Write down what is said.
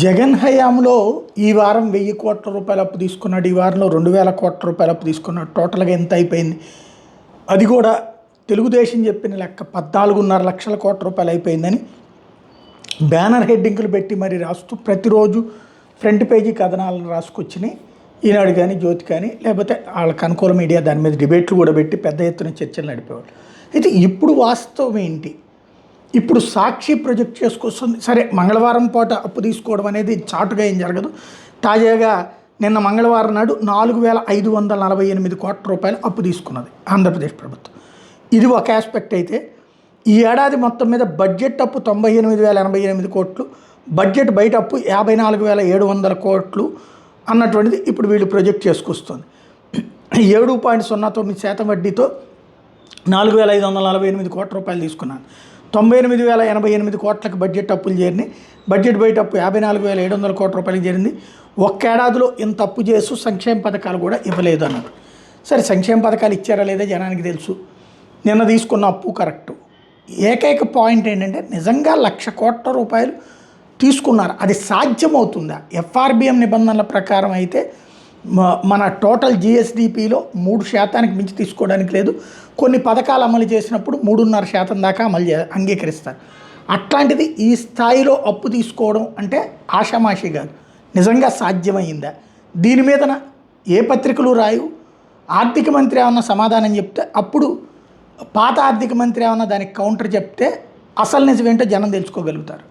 జగన్ హయాంలో ఈ వారం 1000 కోట్ల రూపాయల అప్పు తీసుకున్నాడు. ఈ వారంలో 2000 కోట్ల రూపాయల అప్పు తీసుకున్నాడు. టోటల్గా ఎంత అయిపోయింది? అది కూడా తెలుగుదేశం చెప్పిన లెక్క 14.5 లక్షల కోట్ల రూపాయలు అయిపోయిందని బ్యానర్ హెడ్డింగ్లు పెట్టి మరి రాస్తూ ప్రతిరోజు ఫ్రంట్ పేజీ కథనాలను రాసుకొచ్చినాయి. ఈనాడు కానీ జ్యోతి కానీ లేకపోతే వాళ్ళకి అనుకూల మీడియా దాని మీద డిబేట్లు కూడా పెట్టి పెద్ద ఎత్తున చర్చలు నడిపేవాళ్ళు. అయితే ఇప్పుడు వాస్తవం ఏంటి? ఇప్పుడు సాక్షి ప్రొజెక్ట్ చేసుకొస్తుంది. సరే, మంగళవారం పూట అప్పు తీసుకోవడం అనేది చాటుగా ఏం జరగదు. తాజాగా నిన్న మంగళవారం నాడు 4548 కోట్ల రూపాయలు అప్పు తీసుకున్నది ఆంధ్రప్రదేశ్ ప్రభుత్వం. ఇది ఒక ఆస్పెక్ట్ అయితే, ఈ ఏడాది మొత్తం మీద బడ్జెట్ అప్పు 98,088 కోట్లు, బడ్జెట్ బయట అప్పు 54,700 కోట్లు అన్నటువంటిది ఇప్పుడు వీళ్ళు ప్రొజెక్ట్ చేసుకొస్తుంది. 7.09% వడ్డీతో 4,548 కోట్ల రూపాయలు తీసుకున్నాను. 98,088 కోట్లకు బడ్జెట్ అప్పులు చేరినాయి. బడ్జెట్ బయట అప్పు 54,700 కోట్ల రూపాయలకు చేరింది. ఒక్కేడాదిలో ఇంత అప్పు చేస్తూ సంక్షేమ పథకాలు కూడా ఇవ్వలేదు అన్నారు. సరే, సంక్షేమ పథకాలు ఇచ్చారా లేదా జనానికి తెలుసు. నిన్న తీసుకున్న అప్పు కరెక్టు. ఏకైక పాయింట్ ఏంటంటే, నిజంగా 1,00,000 కోట్ల రూపాయలు తీసుకున్నారు. అది సాధ్యమవుతుందా? ఎఫ్ఆర్బిఎం నిబంధనల ప్రకారం అయితే మన టోటల్ జిఎస్డిపిలో 3% మించి తీసుకోవడానికి లేదు. కొన్ని పథకాలు అమలు చేసినప్పుడు 3.5% దాకా అంగీకరిస్తారు. అట్లాంటిది ఈ స్థాయిలో అప్పు తీసుకోవడం అంటే ఆషామాషి కాదు. నిజంగా సాధ్యమైందా? దీని మీదన ఏ పత్రికలు రాయు. ఆర్థిక మంత్రి ఏమన్నా సమాధానం చెప్తే అప్పుడు పాత ఆర్థిక మంత్రి ఏమన్నా దానికి కౌంటర్ చెప్తే అసలు నిజమేంటో జనం తెలుసుకోగలుగుతారు.